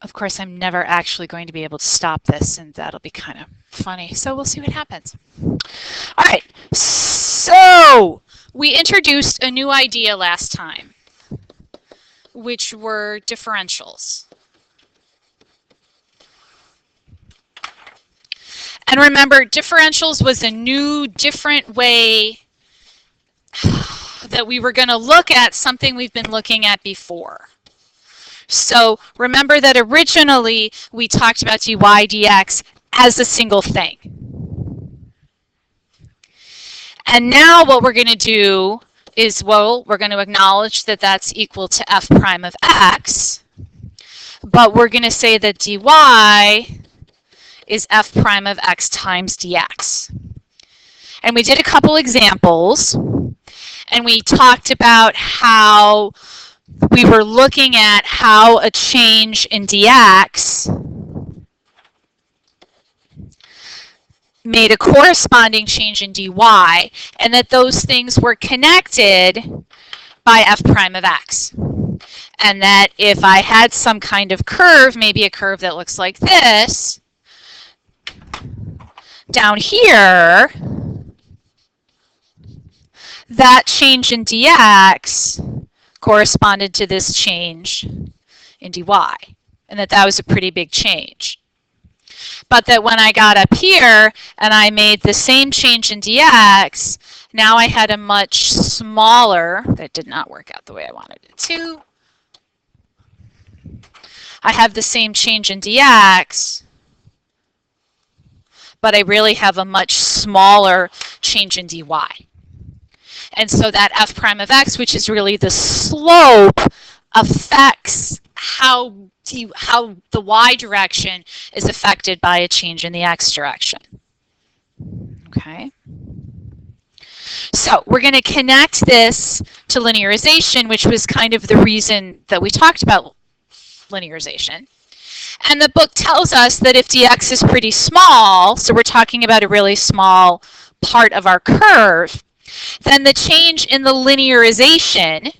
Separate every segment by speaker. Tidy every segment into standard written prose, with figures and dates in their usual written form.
Speaker 1: Of course, I'm never actually going to be able to stop this, and that'll be kind of funny. So we'll see what happens. All right, so we introduced a new idea last time, which were differentials. And remember, differentials was a new, different way that we were going to look at something we've been looking at before. So remember that originally we talked about dy dx as a single thing. And now what we're going to do is, well, we're going to acknowledge that that's equal to f prime of x, but we're going to say that dy is f prime of x times dx. And we did a couple examples, and we talked about how we were looking at how a change in dx made a corresponding change in dy, and that those things were connected by f prime of x. And that if I had some kind of curve, maybe a curve that looks like this, down here, that change in dx corresponded to this change in dy, and that was a pretty big change. But that when I got up here and I made the same change in dx, now I had a much smaller, that did not work out the way I wanted it to. I have the same change in dx, but I really have a much smaller change in dy. And so that f prime of x, which is really the slope, affects how the y direction is affected by a change in the x direction. Okay. So we're going to connect this to linearization, which was kind of the reason that we talked about linearization. And the book tells us that if dx is pretty small, so we're talking about a really small part of our curve, then the change in the linearization,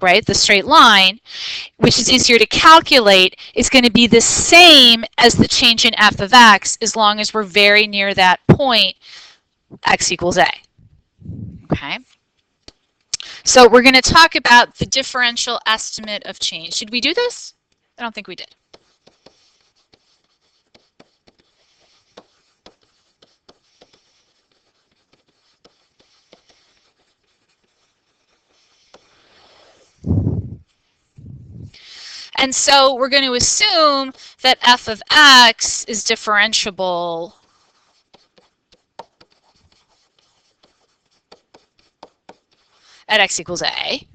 Speaker 1: right, the straight line, which is easier to calculate, is going to be the same as the change in f of x as long as we're very near that point, x equals a. Okay? So we're going to talk about the differential estimate of change. Did we do this? I don't think we did. And so we're going to assume that f of x is differentiable at x equals a.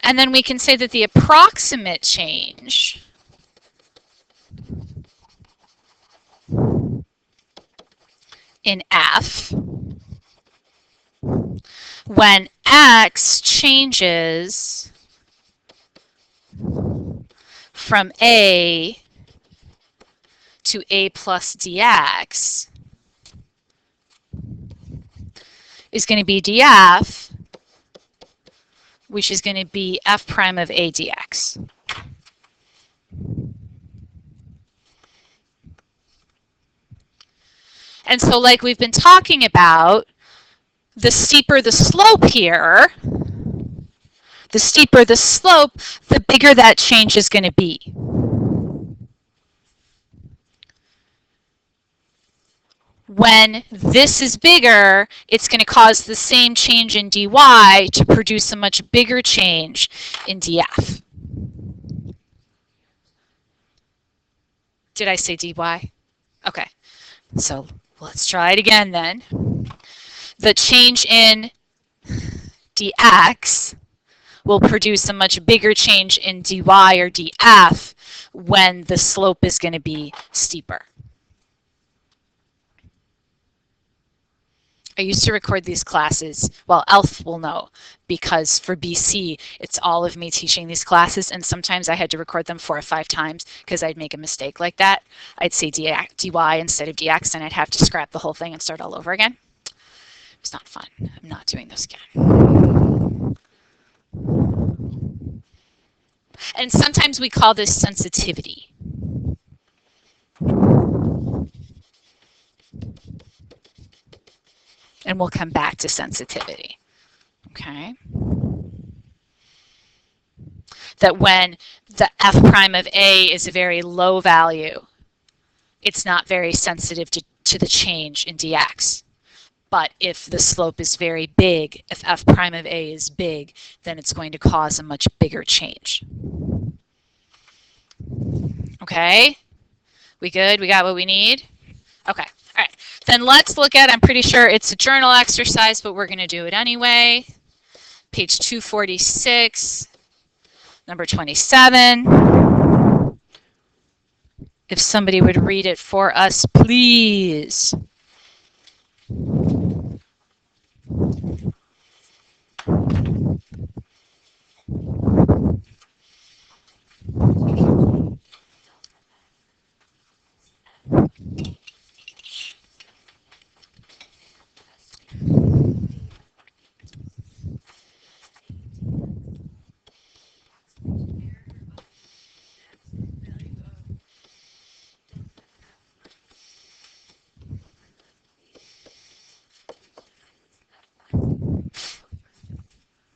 Speaker 1: And then we can say that the approximate change in f when x changes from a to a plus dx is going to be df, which is going to be f prime of a dx. And so like we've been talking about, the steeper the slope here, the steeper the slope, the bigger that change is going to be. When this is bigger, it's going to cause the same change in dy to produce a much bigger change in df. Did I say dy? Okay, so let's try it again then. The change in dx will produce a much bigger change in dy or df when the slope is going to be steeper. I used to record these classes. Well, Elf will know, because for BC, it's all of me teaching these classes, and sometimes I had to record them 4 or 5 times because I'd make a mistake like that. I'd say dy instead of dx, and I'd have to scrap the whole thing and start all over again. It's not fun. I'm not doing this again. And sometimes we call this sensitivity. And we'll come back to sensitivity. Okay? That when the f prime of a is a very low value, it's not very sensitive to the change in dx. But if the slope is very big, if f prime of a is big, then it's going to cause a much bigger change. Okay? We good? We got what we need? Okay. All right. Then let's look at, I'm pretty sure it's a journal exercise, but we're going to do it anyway. Page 246, number 27. If somebody would read it for us, please.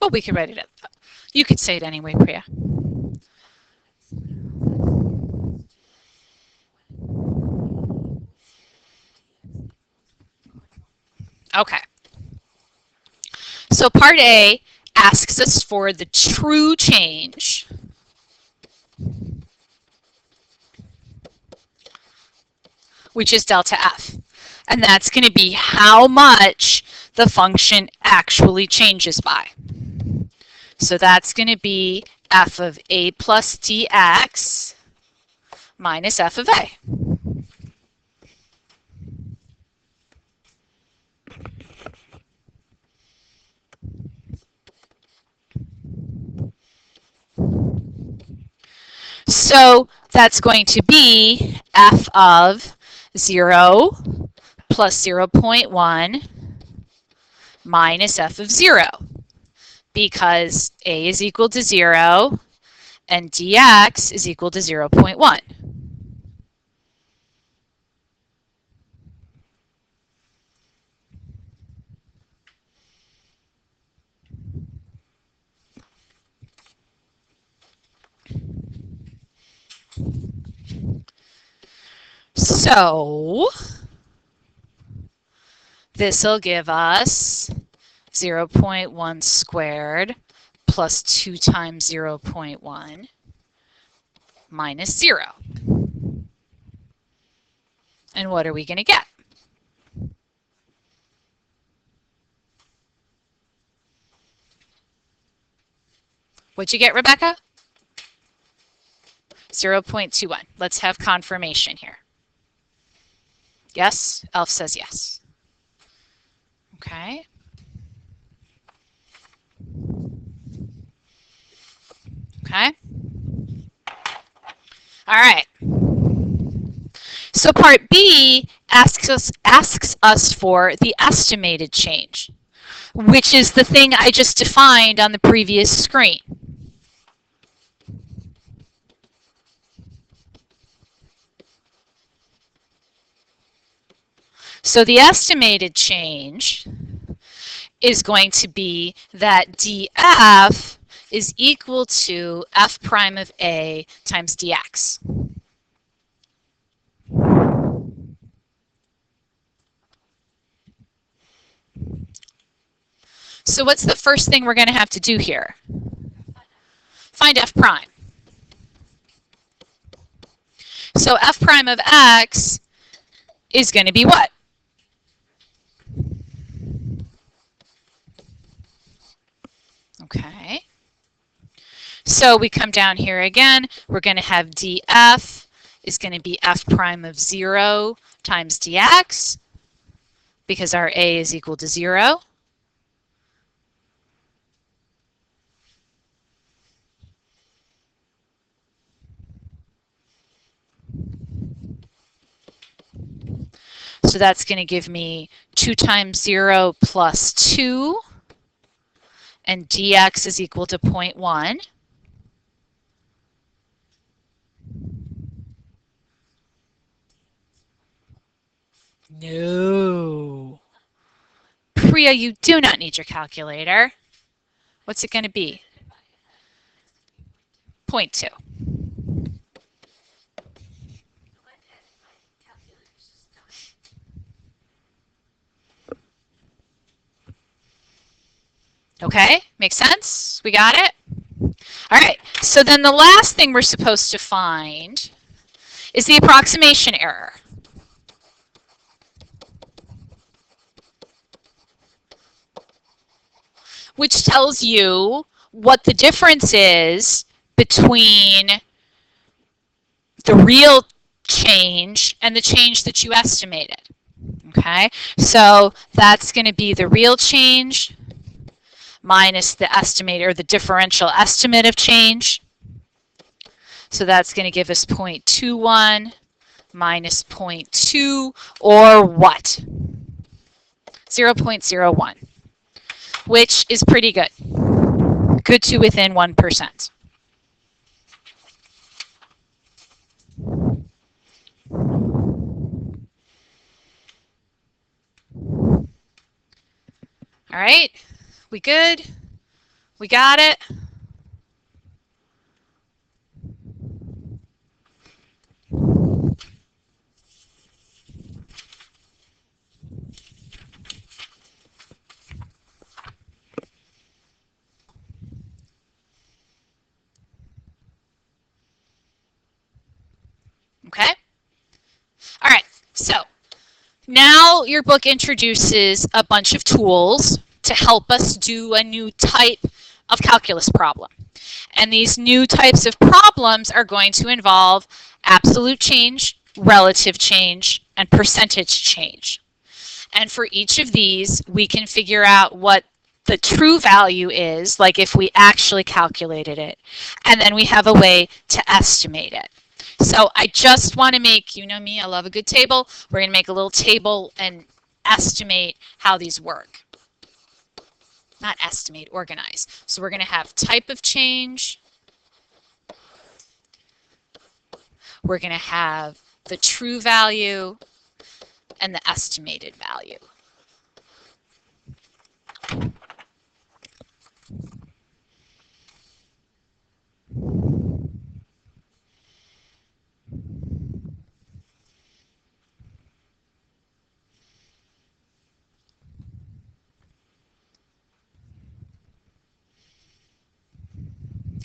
Speaker 1: Well, we could write it up. You could say it anyway, Priya. Okay. So part A asks us for the true change which is delta f. And that's going to be how much the function actually changes by. So that's going to be f of a plus dx minus f of a. So that's going to be f of 0 plus 0.1 minus f of 0, because a is equal to 0 and dx is equal to 0.1. So this will give us 0.1 squared plus 2 times 0.1 minus 0. And what are we going to get? What'd you get, Rebecca? 0.21. Let's have confirmation here. Yes? Elf says yes. Okay. Okay. All right. So part B asks us for the estimated change, which is the thing I just defined on the previous screen. So the estimated change is going to be that df is equal to f prime of a times dx. So what's the first thing we're going to have to do here? Find f prime. So f prime of x is going to be what? Okay. So we come down here again. We're going to have df is going to be f prime of 0 times dx because our a is equal to 0. So that's going to give me 2 times 0 plus 2, and dx is equal to 0.1. No. Priya, you do not need your calculator. What's it going to be? 0.2. Okay, makes sense? We got it? All right, so then the last thing we're supposed to find is the approximation error. Which tells you what the difference is between the real change and the change that you estimated. Okay, so that's going to be the real change minus the estimate or the differential estimate of change. So that's going to give us 0.21 minus 0.2, or what? 0.01, which is pretty good. Good to within 1%. All right, we good? We got it? Okay? All right, so now your book introduces a bunch of tools to help us do a new type of calculus problem. And these new types of problems are going to involve absolute change, relative change, and percentage change. And for each of these, we can figure out what the true value is, like if we actually calculated it. And then we have a way to estimate it. So I just want to make, you know me, I love a good table. We're going to make a little table and estimate how these work. Not estimate, organize. So we're going to have type of change. We're going to have the true value and the estimated value.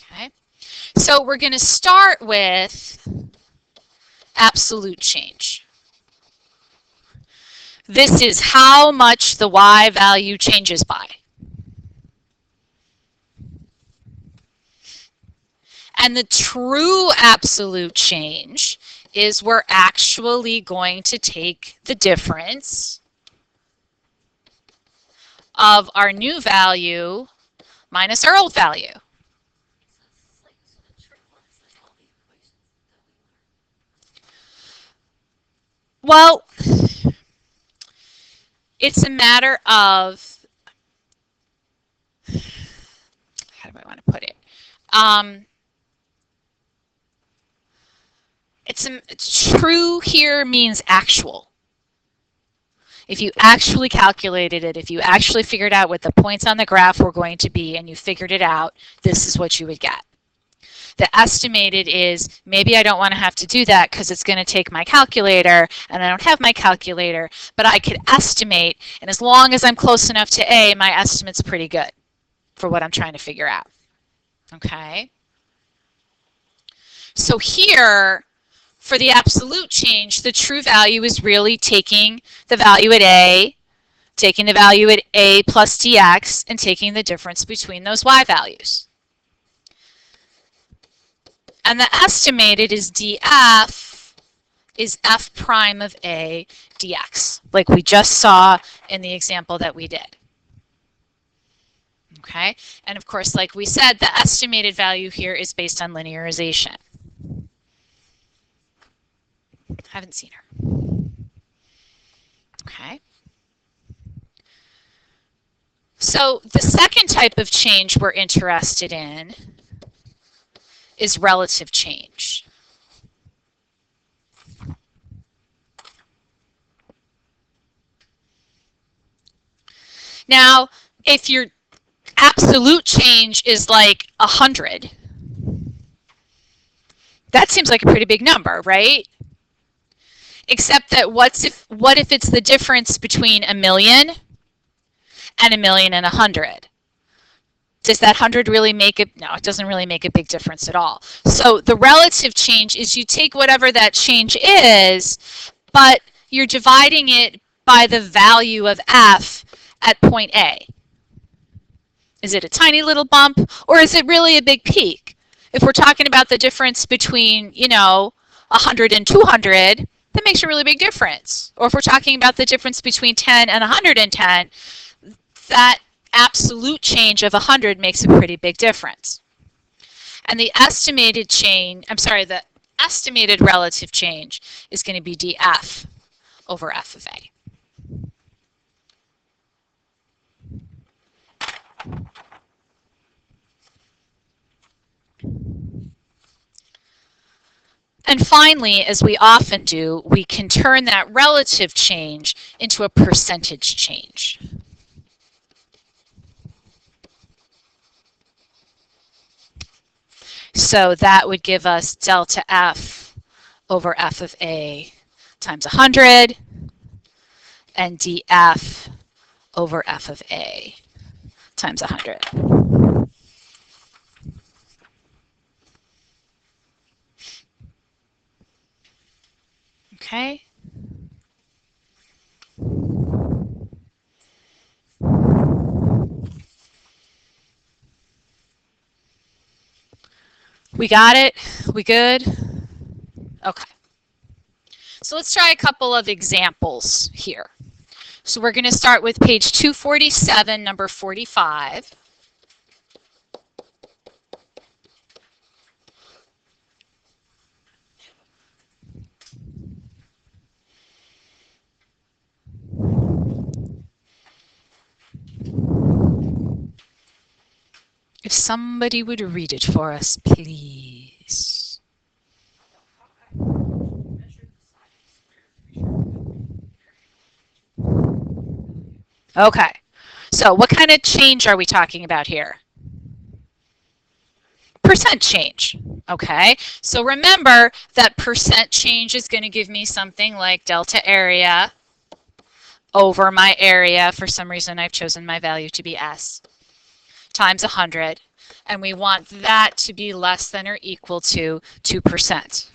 Speaker 1: Okay, so we're going to start with absolute change. This is how much the y value changes by. And the true absolute change is we're actually going to take the difference of our new value minus our old value. Well, it's a matter of, how do I want to put it? True here means actual. If you actually calculated it, if you actually figured out what the points on the graph were going to be and you figured it out, this is what you would get. The estimated is, maybe I don't want to have to do that because it's going to take my calculator and I don't have my calculator, but I could estimate, and as long as I'm close enough to A, my estimate's pretty good for what I'm trying to figure out. Okay? So here, for the absolute change, the true value is really taking the value at A, taking the value at A plus dx, and taking the difference between those y values. And the estimated is df is f prime of a dx, like we just saw in the example that we did. Okay, and of course, like we said, the estimated value here is based on linearization. Haven't seen her. Okay. So the second type of change we're interested in is relative change. Now, if your absolute change is like 100, that seems like a pretty big number, right? Except that what if it's the difference between 1,000,000 and 1,000,000 and 100? Does that 100 really make it? No, it doesn't really make a big difference at all. So the relative change is you take whatever that change is, but you're dividing it by the value of f at point A. Is it a tiny little bump, or is it really a big peak? If we're talking about the difference between, 100 and 200, that makes a really big difference. Or if we're talking about the difference between 10 and 110, that absolute change of 100 makes a pretty big difference. And the estimated the estimated relative change is going to be df over f of a. And finally, as we often do, we can turn that relative change into a percentage change. So that would give us delta f over f of a times 100 and df over f of a times 100. Okay. We got it? We good? Okay. So let's try a couple of examples here. So we're going to start with page 247, number 45. If somebody would read it for us, please. Okay, so what kind of change are we talking about here? Percent change. Okay, so remember that percent change is going to give me something like delta area over my area. For some reason, I've chosen my value to be S times 100, and we want that to be less than or equal to 2%.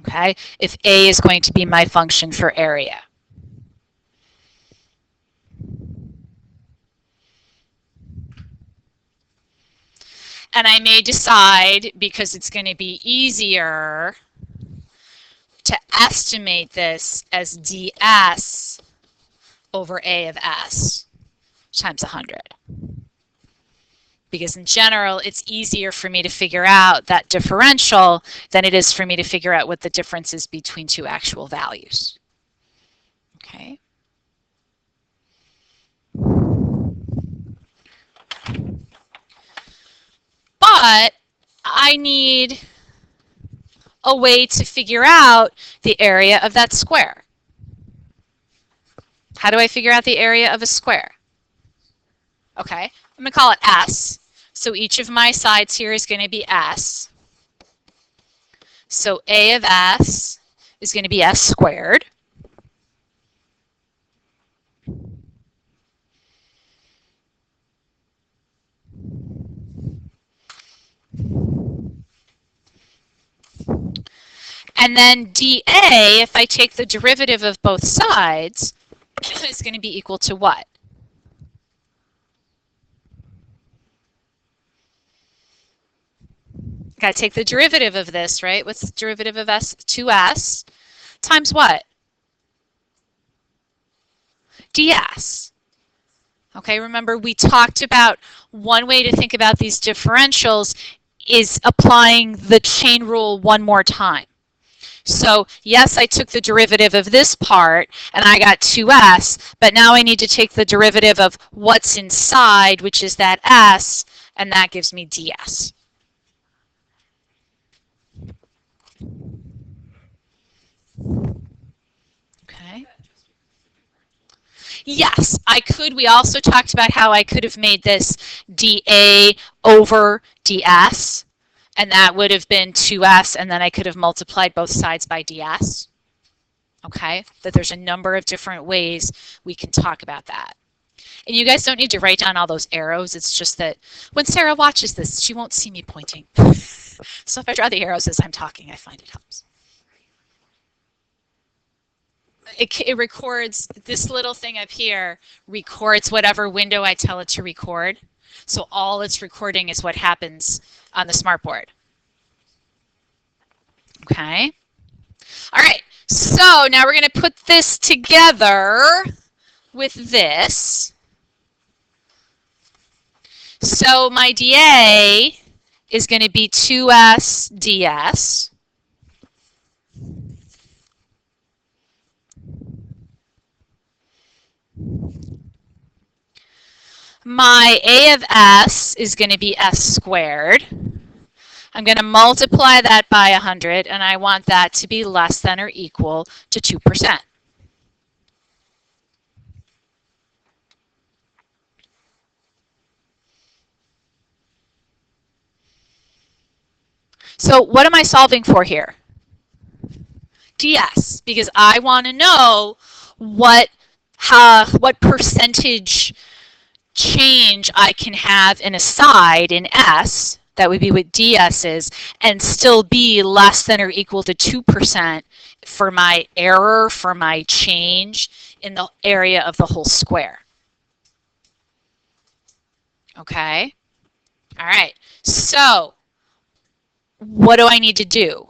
Speaker 1: Okay, if A is going to be my function for area. And I may decide, because it's going to be easier, to estimate this as ds over A of S times 100. Because in general, it's easier for me to figure out that differential than it is for me to figure out what the difference is between two actual values. Okay. But I need a way to figure out the area of that square. How do I figure out the area of a square? Okay, I'm going to call it S. So each of my sides here is going to be S. So A of S is going to be S squared. And then dA, if I take the derivative of both sides, is going to be equal to what? Got to take the derivative of this, right? What's the derivative of s? 2s times what? ds. Okay, remember we talked about one way to think about these differentials is applying the chain rule one more time. So yes, I took the derivative of this part and I got 2s, but now I need to take the derivative of what's inside, which is that s, and that gives me ds. Okay. Yes, I could. We also talked about how I could have made this dA over ds, and that would have been 2s, and then I could have multiplied both sides by ds. Okay, that there's a number of different ways we can talk about that. And you guys don't need to write down all those arrows. It's just that when Sarah watches this, she won't see me pointing. So if I draw the arrows as I'm talking, I find it helps. It records, this little thing up here records whatever window I tell it to record. So all it's recording is what happens on the smartboard. Okay. All right. So now we're going to put this together with this. So my dA is going to be 2s ds. My a of s is going to be s squared. I'm going to multiply that by 100, and I want that to be less than or equal to 2%. So what am I solving for here? ds, because I want to know what percentage change I can have in a side in s, that would be what ds is, and still be less than or equal to 2% for my error, for my change in the area of the whole square. Okay? All right. So what do I need to do?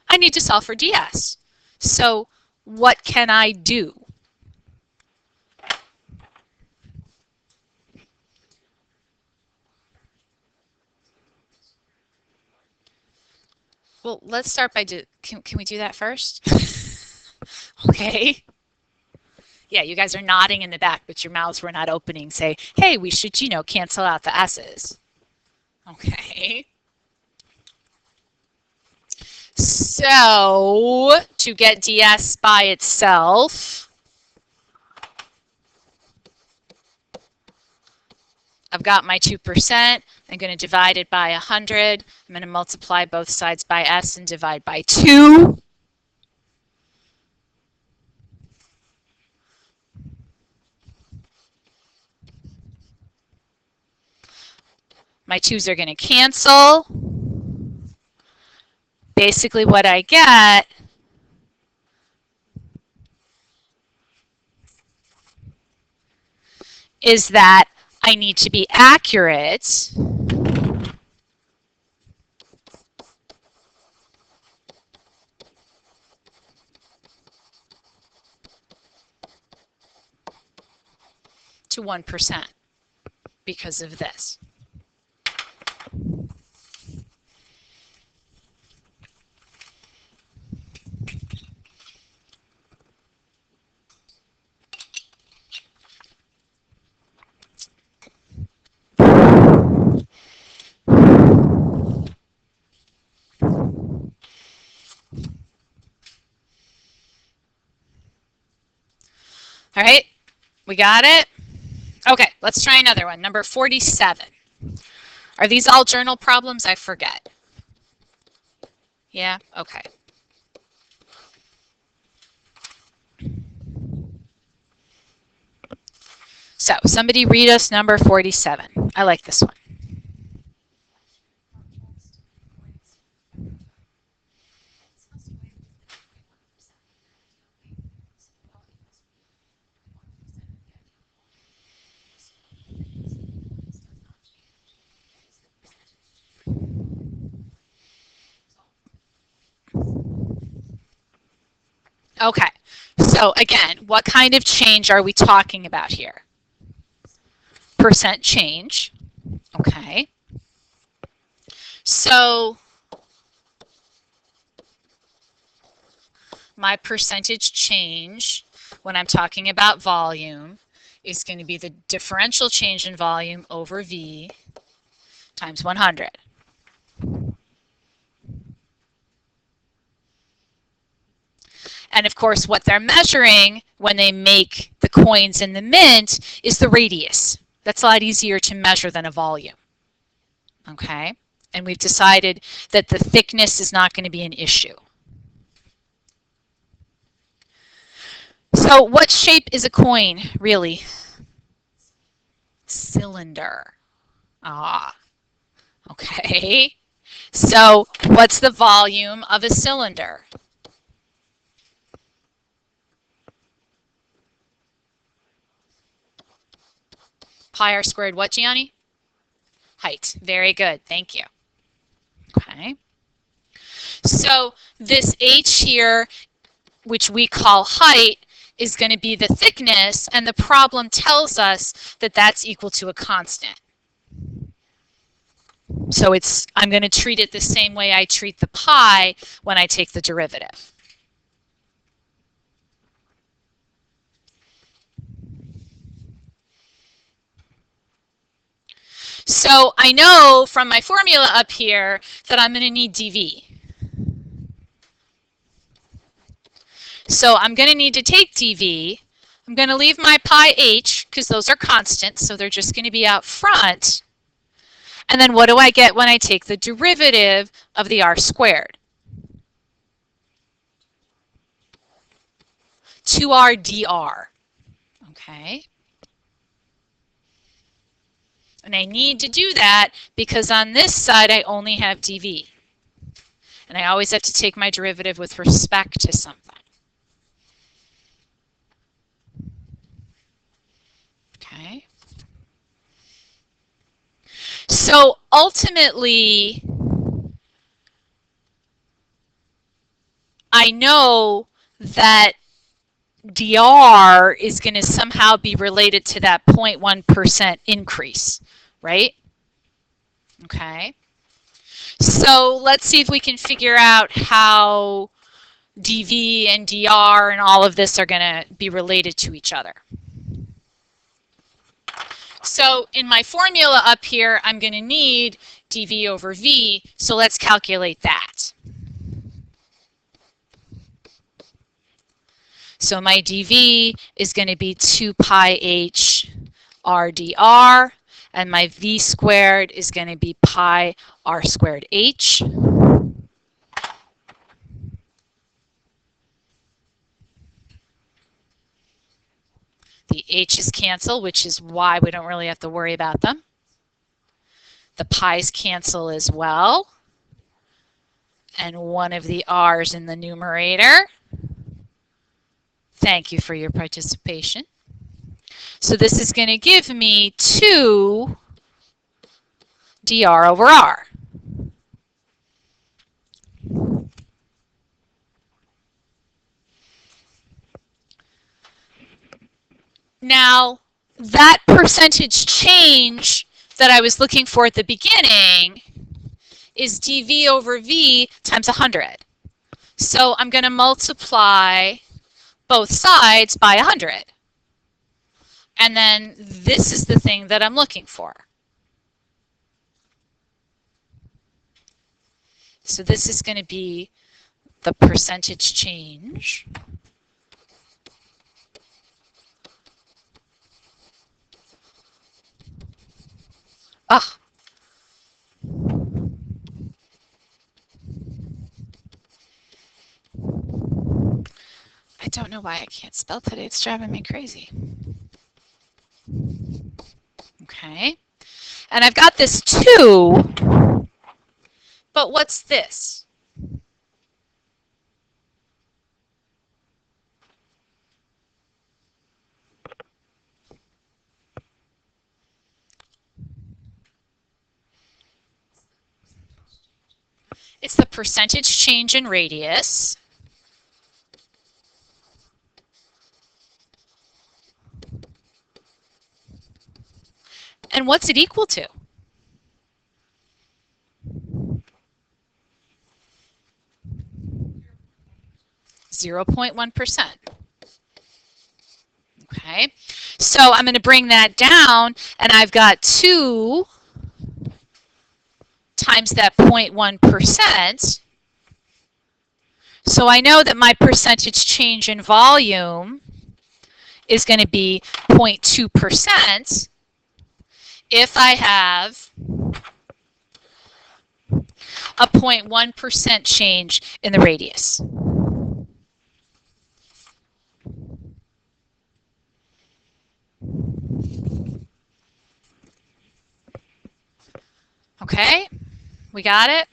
Speaker 1: I need to solve for ds. So what can I do? Well, let's start by can we do that first? Okay. Yeah, you guys are nodding in the back, but your mouths were not opening. Say, hey, we should, cancel out the s's. Okay. So to get ds by itself, I've got my 2%. I'm going to divide it by 100. I'm going to multiply both sides by s and divide by 2. My 2's are going to cancel. Basically what I get is that I need to be accurate to 1% because of this. All right, we got it? Okay, let's try another one. Number 47. Are these all journal problems? I forget. Yeah? Okay. So somebody read us number 47. I like this one. Okay, so again, what kind of change are we talking about here? Percent change. Okay. So my percentage change when I'm talking about volume is going to be the differential change in volume over V times 100. And of course, what they're measuring when they make the coins in the mint is the radius. That's a lot easier to measure than a volume. Okay? And we've decided that the thickness is not going to be an issue. So what shape is a coin, really? Cylinder. Ah, okay. So what's the volume of a cylinder? Pi r squared what, Gianni? Height. Very good. Thank you. Okay. So this h here, which we call height, is going to be the thickness, and the problem tells us that that's equal to a constant. So I'm going to treat it the same way I treat the pi when I take the derivative. So I know from my formula up here that I'm going to need dV. So I'm going to need to take dV. I'm going to leave my pi h because those are constants, so they're just going to be out front. And then what do I get when I take the derivative of the r squared? 2r dr. Okay. And I need to do that because on this side I only have dV. And I always have to take my derivative with respect to something. Okay. So ultimately, I know that dr is going to somehow be related to that 0.1% increase, right? Okay. So let's see if we can figure out how dV and dr and all of this are going to be related to each other. So in my formula up here, I'm going to need dV over V, so let's calculate that. So my dV is going to be 2 pi h r dr, and my V squared is going to be pi r squared h. The h's cancel, which is why we don't really have to worry about them. The pi's cancel as well. And one of the r's in the numerator. Thank you for your participation. So this is going to give me 2 dr over r. Now, that percentage change that I was looking for at the beginning is dV over V times 100. So I'm going to multiply both sides by 100. And then this is the thing that I'm looking for. So this is going to be the percentage change. Ah. I don't know why I can't spell today. It's driving me crazy. Okay. And I've got this 2, but what's this? It's the percentage change in radius And what's it equal to? 0.1%. Okay, so I'm going to bring that down, and I've got 2 times that 0.1%. So I know that my percentage change in volume is going to be 0.2% if I have a 0.1% change in the radius. Okay, we got it?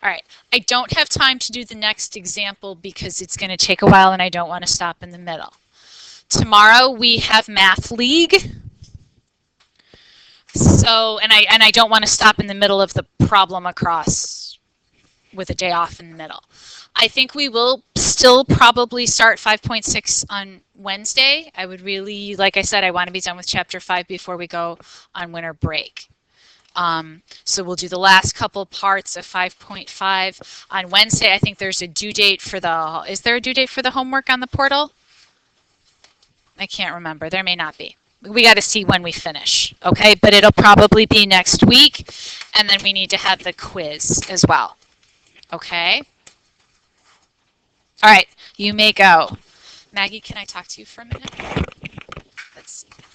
Speaker 1: All right, I don't have time to do the next example because it's going to take a while and I don't want to stop in the middle. Tomorrow we have Math League. So, and I don't want to stop in the middle of the problem across with a day off in the middle. I think we will still probably start 5.6 on Wednesday. I would really, like I said, I want to be done with chapter 5 before we go on winter break. So we'll do the last couple parts of 5.5 on Wednesday. I think there's a due date for the, is there a due date for the homework on the portal? I can't remember. There may not be. We got to see when we finish, okay? But it'll probably be next week, and then we need to have the quiz as well, okay? All right, you may go. Maggie, can I talk to you for a minute? Let's see.